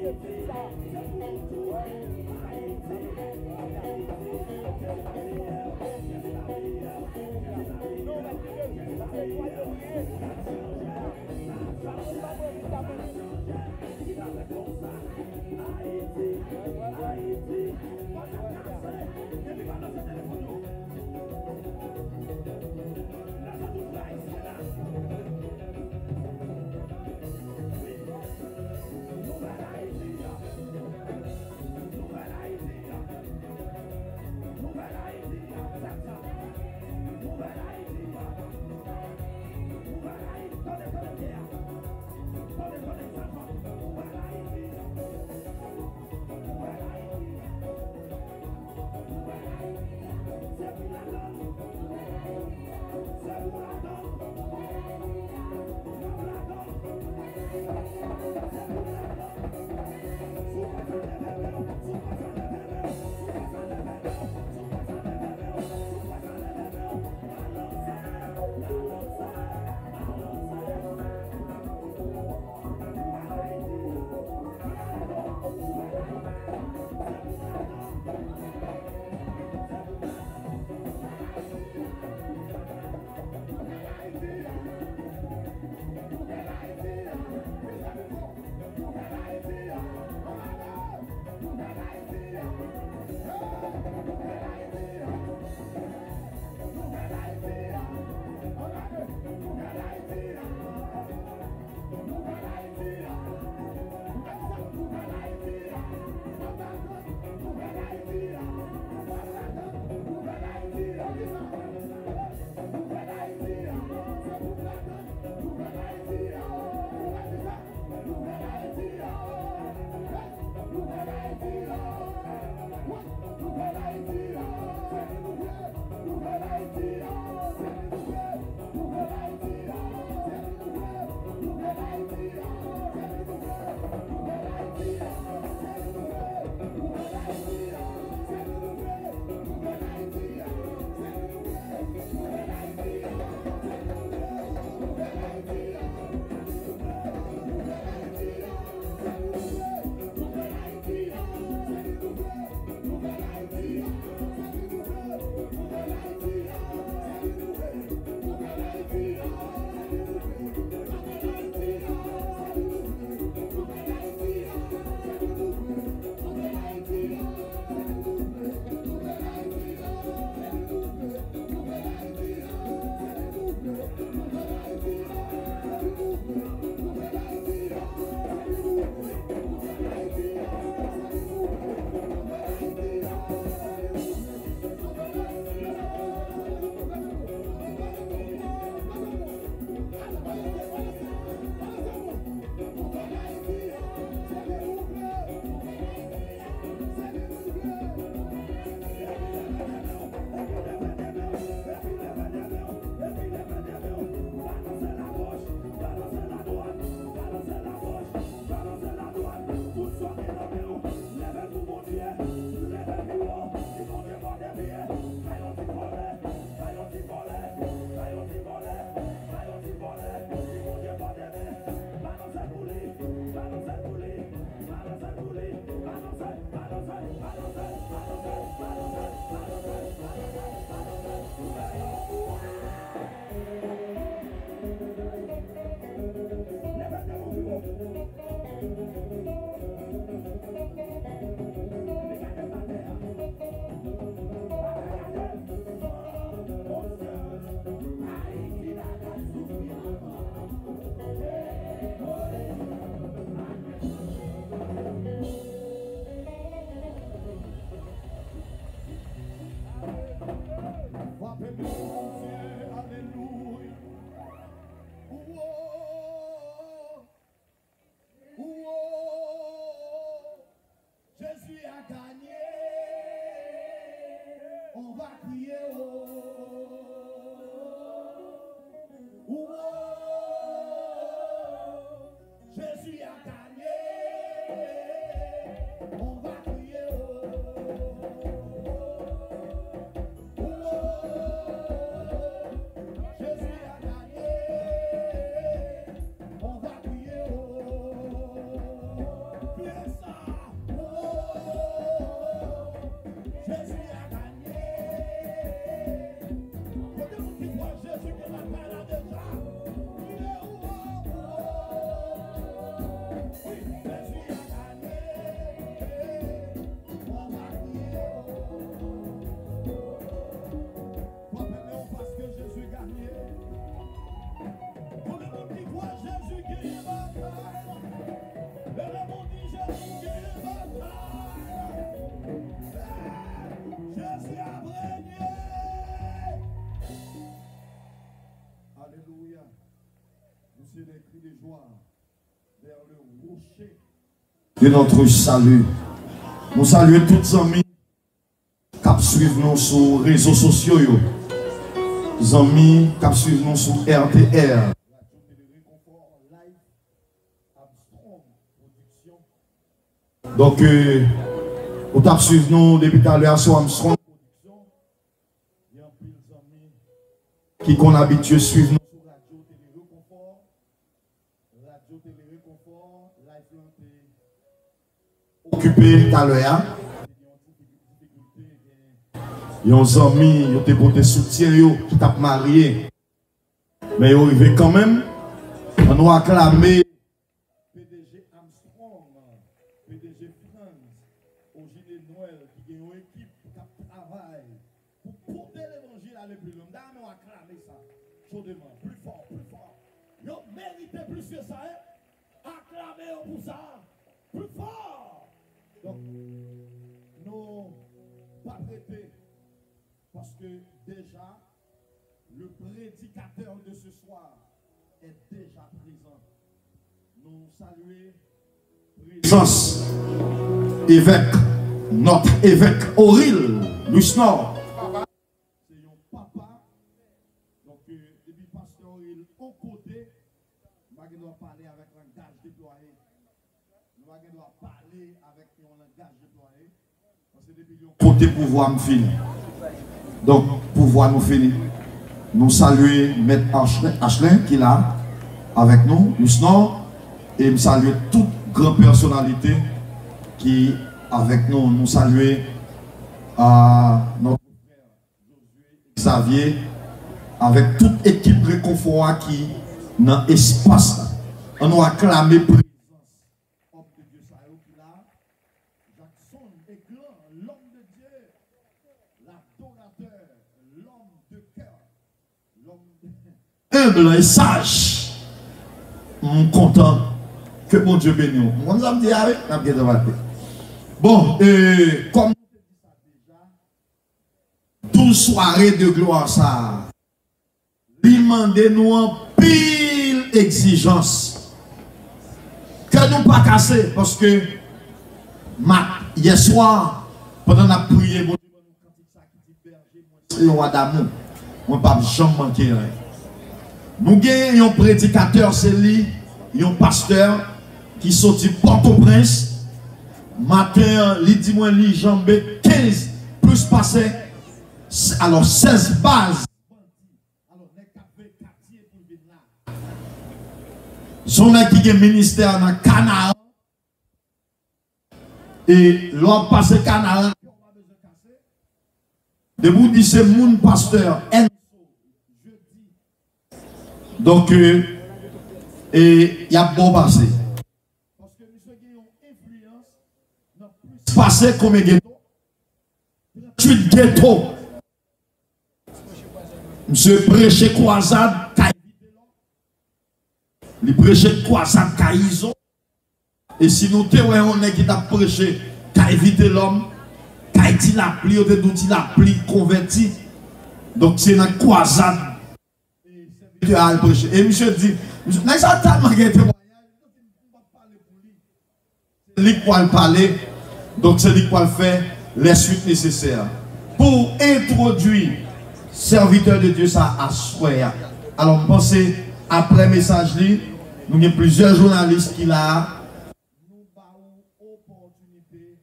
Idea. de notre salut. Nous saluons tous les amis qui suivent nous sur les réseaux sociaux. Les amis qui suivent nous sur RTR. Donc, vous avez suivi nous depuis tout à l'heure sur Armstrong. Il y a des amis qui sont habitués à suivre nous sur Radio Télé Réconfort. Radio Télé Réconfort, occupé tout à l'heure. Il y a des amis qui ont été portés soutien, qui sont mariés. Mais ils sont arrivés quand même. On a acclamé PDG Armstrong, PDG France, Ogilé Noël, qui a une équipe qui travaille pour porter l'évangile à l'église. On a acclamé ça. Chaudement, plus fort, plus fort. Ils ont mérité plus que ça. Acclamez pour ça. Plus fort. Donc, nous pas traiter. Parce que déjà, le prédicateur de ce soir est déjà présent. Nous saluons présence évêque, notre évêque Auril, Louis Nord. C'est un papa. Donc, depuis pasteur Auril au côté, nous doit parler avec un langage déployé. Nous doit parler avec un langage déployé. Parce que depuis le côté pouvoir me finir. Donc, pouvoir nous finir. Nous saluer Maître Ashley qui est là avec nous, Louis Nord, et nous saluer toute grande personnalité qui est avec nous. Nous saluer notre frère Xavier, avec toute équipe réconfort qui est dans l'espace. On nous acclamé présence. Homme de Dieu, ça est là. Jackson est grand, l'homme de Dieu, l'adorateur, l'homme de cœur, l'homme humble et sage. Je suis content que mon Dieu bénisse. Bon, comme 12 soirées de gloire, ça. Demandez nous en pile exigence. Que nous pas casser, parce que hier soir, pendant la prière, mon Dieu, nous roi d'amour. On ne peut pas jamais manquer. Nous avons un prédicateur, c'est lui, un pasteur qui sortit Port-au-Prince. Matin, il dit moi, il jambe 15 plus passé. Alors 16 bases. Son qui est ministère dans Canaan. Et l'homme passe Canaan. De vous dit c'est mon pasteur. Donc, et il y a bon passé. Parce que nous avons une influence. Passé comme un ghetto. 38 ghettos. Monsieur prêché croisade. Il prêchait croisade Caïzo. Et si nous on est qui t'a prêché, qu'a évité l'homme, qu'a dit la pli, ou de il la pli converti. Donc c'est une croisade. Et monsieur dit, n'est-ce pas tellement qu'il témoignage, c'est lui qui va parler, donc c'est lui qui va faire les suites nécessaires. Pour introduire serviteur de Dieu, ça à souhait. Alors, pensez, après le message, nous avons plusieurs journalistes qui là, nous avons opportunité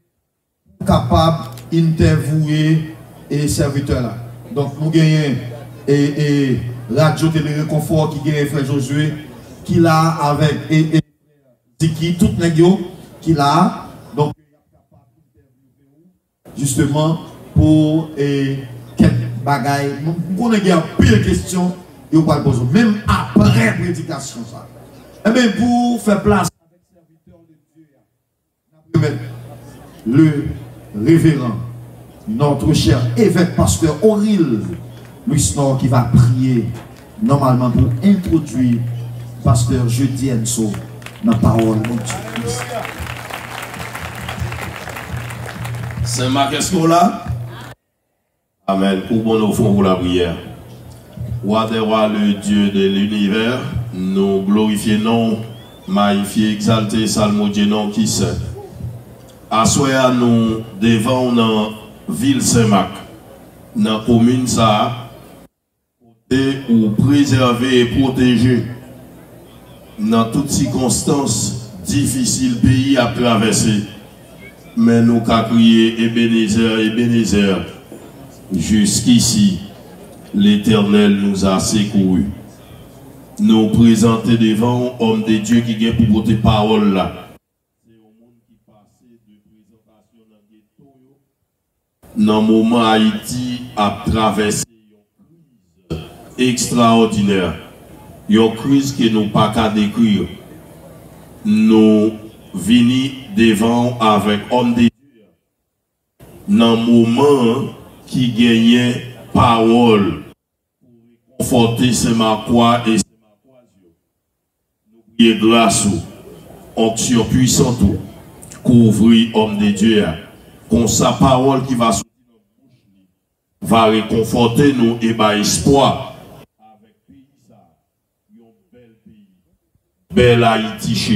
capable d'interviewer les serviteurs là. Donc, nous gagnons et Radio Télé Réconfort qui gagne frère Josué, qui là avec et Ziki, tout les gens qui là. Donc, justement, pour quelques bagailles, nous avons pire question, et on va poser, même après prédication. Ça. Et bien, pour faire place avec le révérend, notre cher évêque pasteur Auril Louis Nord qui va prier normalement pour introduire pasteur Jeudi Enso dans la parole de Dieu. Saint-Marc, est-ce qu'on l'a? Amen. Pour bon au fond pour la prière. Roi des rois, le Dieu de l'univers, nous glorifions magnifié, exalté, salmodié, non qui sait. Assoya nous devant dans ville Saint-Marc, dans la commune ça, ou préserver et protéger dans toutes circonstances difficiles pays à traverser. Mais nous avons crié Ebenezer, Ebenezer. Jusqu'ici, l'Éternel nous a secourus. Nous présenter devant homme de Dieu qui vient pour porter parole là. C'est au monde qui passait de présentation dans le ghetto. Dans le moment Haïti a traversé une crise extraordinaire. Une crise que nous pas qu'à décrire. Nous venons devant avec homme de Dieu. Dans le moment qui gagnait parole pour conforter ces marquois et ces marquois, nous prions grâce, onction puissante, couvrir homme de Dieu, comme sa parole qui va sortir dans notre bouche, va réconforter nous et va espoir avec pays ça, un bel pays, bel Haïti chez